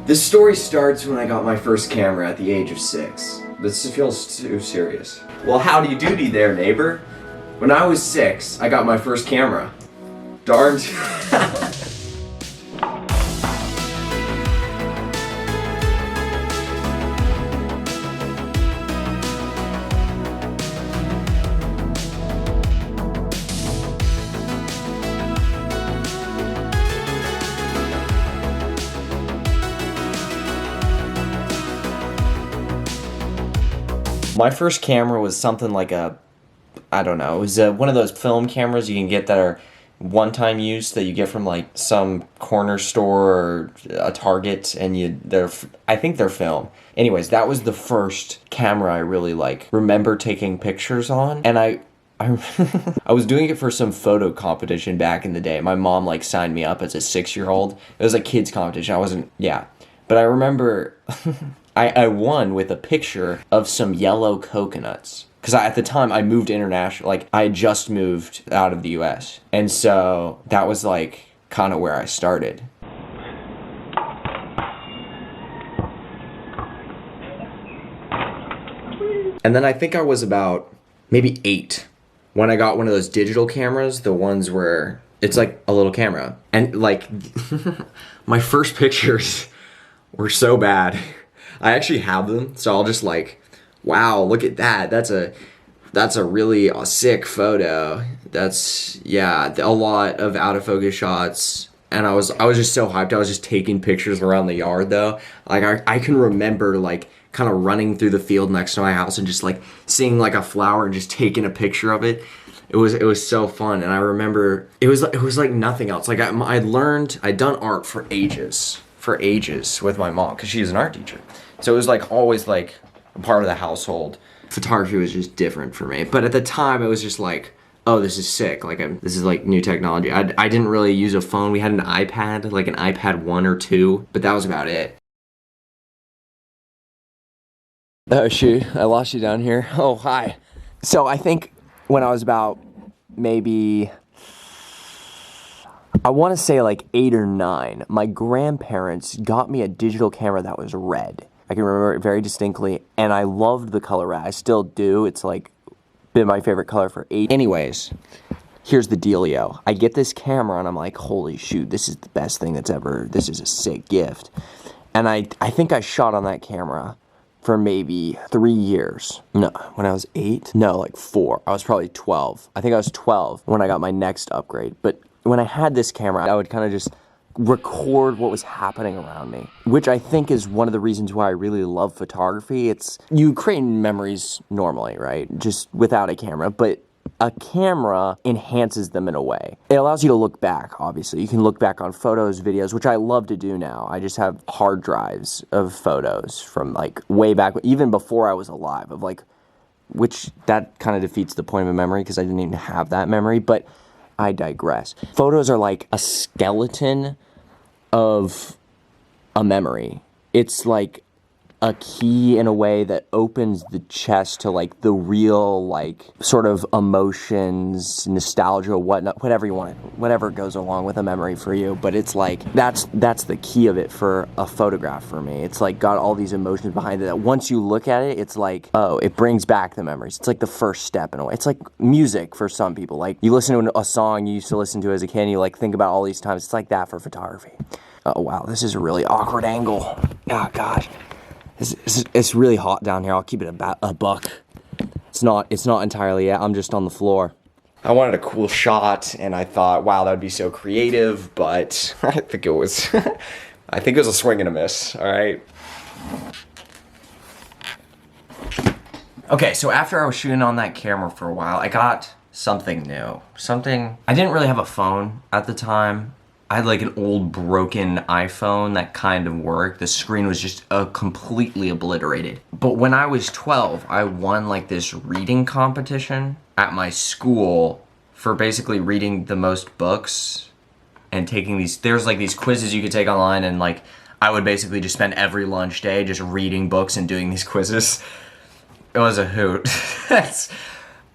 This story starts when I got my first camera at the age of 6. This feels too serious. Well, howdy doody there, neighbor. When I was 6, I got my first camera. Darned. My first camera was something like I don't know, it was one of those film cameras you can get that are one-time use that you get from like some corner store or a Target, and I think they're film. Anyways, that was the first camera I really like remember taking pictures on, and I I was doing it for some photo competition back in the day. My mom like signed me up as a 6-year-old. It was a kids competition. But I remember I won with a picture of some yellow coconuts. Because at the time, I moved international. Like, I had just moved out of the US. And so that was, like, kind of where I started. And then I think I was about maybe 8 when I got one of those digital cameras, the ones where it's like a little camera. And, like, my first pictures were so bad. I actually have them, so I'll just like, wow, look at that. That's a really sick photo. That's, yeah, a lot of out of focus shots. And I was just so hyped. I was just taking pictures around the yard though. Like I can remember like kind of running through the field next to my house and just like seeing like a flower and just taking a picture of it. It was so fun. And I remember it was like nothing else. Like I'd done art for ages with my mom because she's an art teacher. So it was like always like a part of the household. Photography was just different for me. But at the time it was just like, oh, this is sick. Like this is like new technology. I didn't really use a phone. We had an iPad, like an iPad 1 or 2, but that was about it. Oh shoot, I lost you down here. Oh, hi. So I think when I was about maybe, I want to say like 8 or 9, my grandparents got me a digital camera that was red. I can remember it very distinctly, and I loved the color red. I still do. It's like been my favorite color for 8. Anyways, here's the dealio. I get this camera and I'm like, holy shoot, this is the best thing that's ever, this is a sick gift. And I think I shot on that camera for maybe 3 years. No, when I was 8? No, like 4. I was probably 12. I think I was 12 when I got my next upgrade. But when I had this camera, I would kind of just record what was happening around me, which I think is one of the reasons why I really love photography. It's, you create memories normally, right? Just without a camera, but a camera enhances them in a way. It allows you to look back, obviously. You can look back on photos, videos, which I love to do now. I just have hard drives of photos from like way back, even before I was alive, of like, which that kind of defeats the point of a memory because I didn't even have that memory, but I digress. Photos are like a skeleton of a memory. It's like a key in a way that opens the chest to like the real like sort of emotions, nostalgia, whatnot, whatever you want, whatever goes along with a memory for you. But it's like that's the key of it for a photograph for me. It's like got all these emotions behind it that once you look at it, it's like, oh, it brings back the memories. It's like the first step in a way. It's like music for some people. Like you listen to a song you used to listen to as a kid and you like think about all these times. It's like that for photography. Oh wow, this is a really awkward angle. Oh gosh. It's really hot down here. I'll keep it a buck. It's not entirely yet. I'm just on the floor. I wanted a cool shot, and I thought, wow, that would be so creative, but I think it was a swing and a miss, all right? Okay, so after I was shooting on that camera for a while, I got something new. I didn't really have a phone at the time. I had like an old broken iPhone that kind of worked. The screen was just completely obliterated. But when I was 12, I won like this reading competition at my school for basically reading the most books and taking there's like these quizzes you could take online, and like I would basically just spend every lunch day just reading books and doing these quizzes. It was a hoot.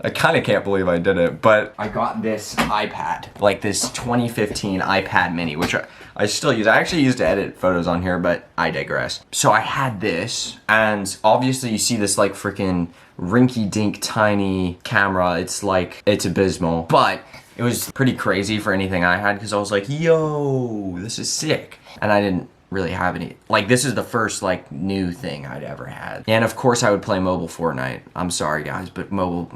I kind of can't believe I did it, but I got this iPad, like this 2015 iPad mini, which I still use. I actually used to edit photos on here, but I digress. So I had this, and obviously you see this like freaking rinky-dink tiny camera. It's like, it's abysmal, but it was pretty crazy for anything I had because I was like, yo, this is sick. And I didn't really have any, like this is the first like new thing I'd ever had. And of course I would play mobile Fortnite. I'm sorry guys, but mobile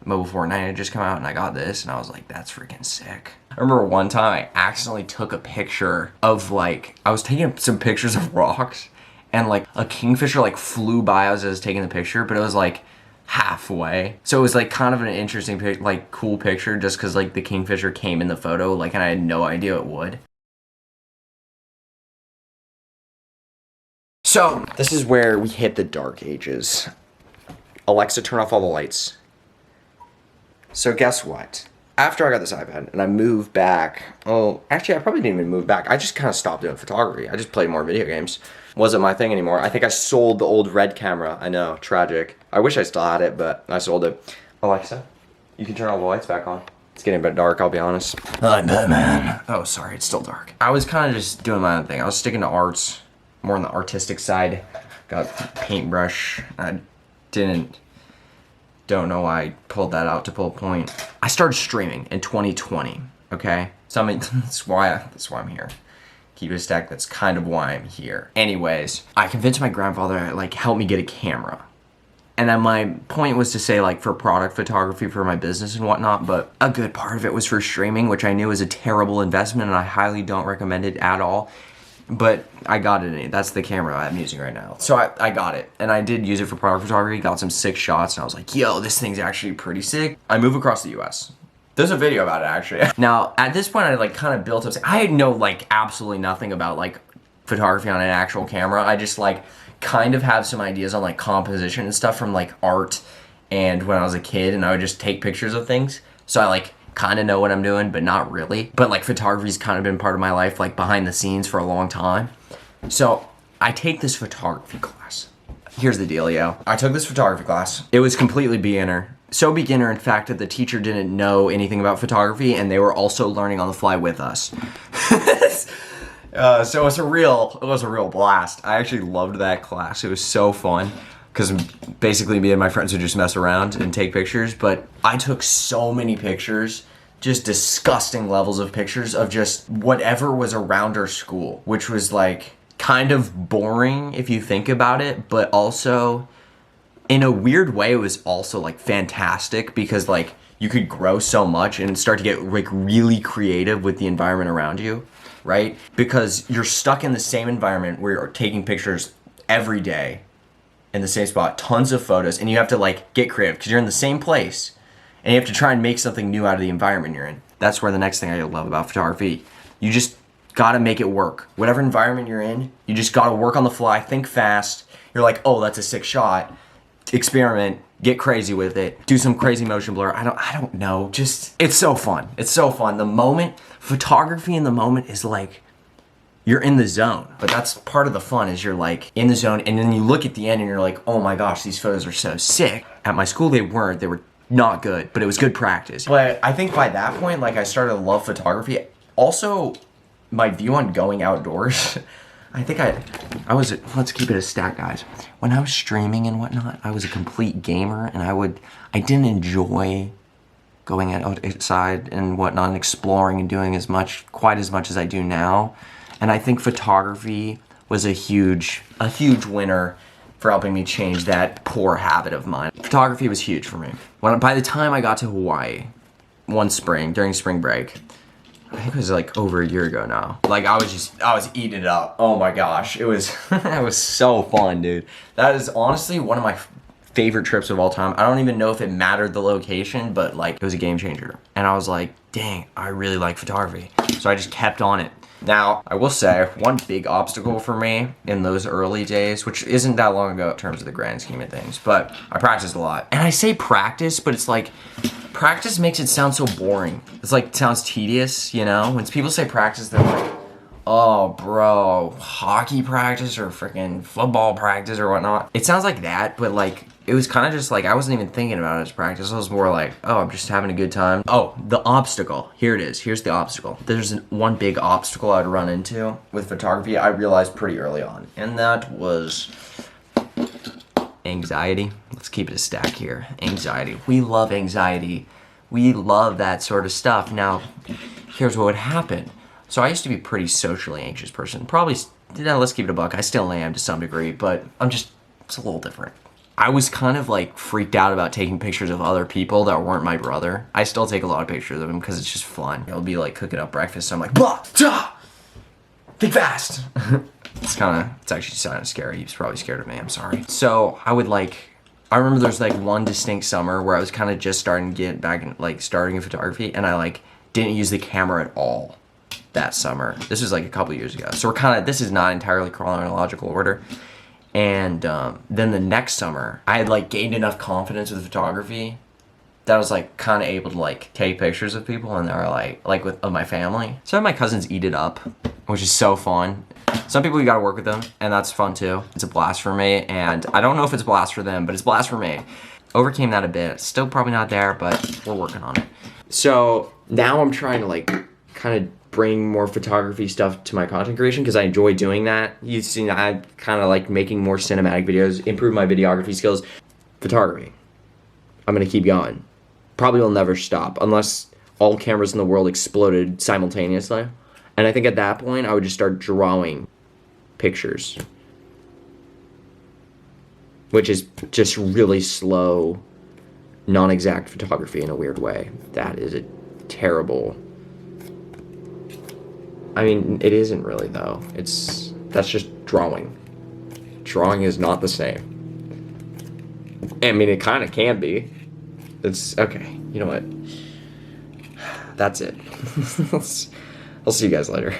Fortnite had just come out and I got this and I was like, that's freaking sick. I remember one time I accidentally took a picture of like, I was taking some pictures of rocks and like a kingfisher like flew by as I was taking the picture, but it was like halfway. So it was like kind of an interesting, like cool picture just cause like the kingfisher came in the photo, like, and I had no idea it would. So this is where we hit the dark ages. Alexa, turn off all the lights. So guess what? After I got this iPad and I moved back, oh, actually I probably didn't even move back. I just kind of stopped doing photography. I just played more video games. Wasn't my thing anymore. I think I sold the old red camera. I know, tragic. I wish I still had it, but I sold it. Alexa, you can turn all the lights back on. It's getting a bit dark, I'll be honest. I'm Batman. Oh, sorry, it's still dark. I was kind of just doing my own thing. I was sticking to arts, more on the artistic side. Got paintbrush. I don't know why I pulled that out to pull a point. I started streaming in 2020, okay? So I mean, that's why I'm here. Keep it a stack, that's kind of why I'm here. Anyways, I convinced my grandfather to like help me get a camera. And then my point was to say like for product photography for my business and whatnot, but a good part of it was for streaming, which I knew was a terrible investment and I highly don't recommend it at all. But I got it. That's the camera I'm using right now. So I got it. And I did use it for product photography. Got some sick shots. And I was like, yo, this thing's actually pretty sick. I move across the US. There's a video about it, actually. Now, at this point, I like kind of built up. I had no like absolutely nothing about like photography on an actual camera. I just like kind of have some ideas on like composition and stuff from like art and when I was a kid. And I would just take pictures of things. So I like kind of know what I'm doing, but not really. But like photography's kind of been part of my life, like behind the scenes for a long time. So I take this photography class. Here's the deal, yo. I took this photography class. It was completely beginner. So beginner, in fact, that the teacher didn't know anything about photography and they were also learning on the fly with us. So it was a real blast. I actually loved that class. It was so fun. Because basically me and my friends would just mess around and take pictures, but I took so many pictures, just disgusting levels of pictures of just whatever was around our school, which was like kind of boring if you think about it, but also in a weird way it was also like fantastic because like you could grow so much and start to get like really creative with the environment around you, right? Because you're stuck in the same environment where you're taking pictures every day in the same spot, tons of photos, and you have to like get creative because you're in the same place and you have to try and make something new out of the environment you're in. That's where the next thing I love about photography. You just gotta make it work. Whatever environment you're in, you just gotta work on the fly, think fast. You're like, oh, that's a sick shot. Experiment, get crazy with it, do some crazy motion blur. I don't know, just, it's so fun. It's so fun. The moment, photography in the moment is like, you're in the zone, but that's part of the fun is you're like in the zone and then you look at the end and you're like, oh my gosh, these photos are so sick. At my school, they were not good, but it was good practice. But I think by that point, like I started to love photography. Also, my view on going outdoors, I think I was, let's keep it a stack, guys. When I was streaming and whatnot, I was a complete gamer and I didn't enjoy going outside and whatnot and exploring and doing quite as much as I do now. And I think photography was a huge winner for helping me change that poor habit of mine. Photography was huge for me. By the time I got to Hawaii, one spring, during spring break, I think it was like over a year ago now. Like I was eating it up. Oh my gosh, it was so fun, dude. That is honestly one of my favorite trips of all time. I don't even know if it mattered the location, but like it was a game changer. And I was like, dang, I really like photography. So I just kept on it. Now, I will say, one big obstacle for me in those early days, which isn't that long ago in terms of the grand scheme of things, but I practiced a lot. And I say practice, but it's like, practice makes it sound so boring. It's like, it sounds tedious, you know? When people say practice, they're like, oh, bro, hockey practice or freaking football practice or whatnot. It sounds like that, but like, it was kind of just like, I wasn't even thinking about it as practice. I was more like, oh, I'm just having a good time. Oh, the obstacle. Here it is. Here's the obstacle. There's one big obstacle I'd run into with photography I realized pretty early on. And that was anxiety. Let's keep it a stack here. Anxiety. We love anxiety. We love that sort of stuff. Now, here's what would happen. So I used to be a pretty socially anxious person. Probably, let's keep it a buck. I still am to some degree, but it's a little different. I was kind of like freaked out about taking pictures of other people that weren't my brother. I still take a lot of pictures of him because it's just fun. I'll be like cooking up breakfast. I'm like, blah, da, think fast. It's actually kind of scary. He's probably scared of me. I'm sorry. So I remember there's like one distinct summer where I was kind of just starting to get back in, like starting in photography, and I like didn't use the camera at all that summer. This was like a couple years ago. So this is not entirely chronological order. And then the next summer, I had like gained enough confidence with photography that I was like kind of able to like take pictures of people, and they were of my family. Some of my cousins eat it up, which is so fun. Some people, you gotta work with them, and that's fun too. It's a blast for me, and I don't know if it's a blast for them, but it's a blast for me. Overcame that a bit. Still probably not there, but we're working on it. So now I'm trying to like kind of bring more photography stuff to my content creation because I enjoy doing that. You've seen I kind of like making more cinematic videos, improve my videography skills. Photography. I'm gonna keep going. Probably will never stop unless all cameras in the world exploded simultaneously. And I think at that point I would just start drawing pictures, which is just really slow, non-exact photography in a weird way. That is a terrible. I mean, it isn't really though. That's just drawing. Drawing is not the same. I mean, it kind of can be. It's okay. You know what? That's it. I'll see you guys later.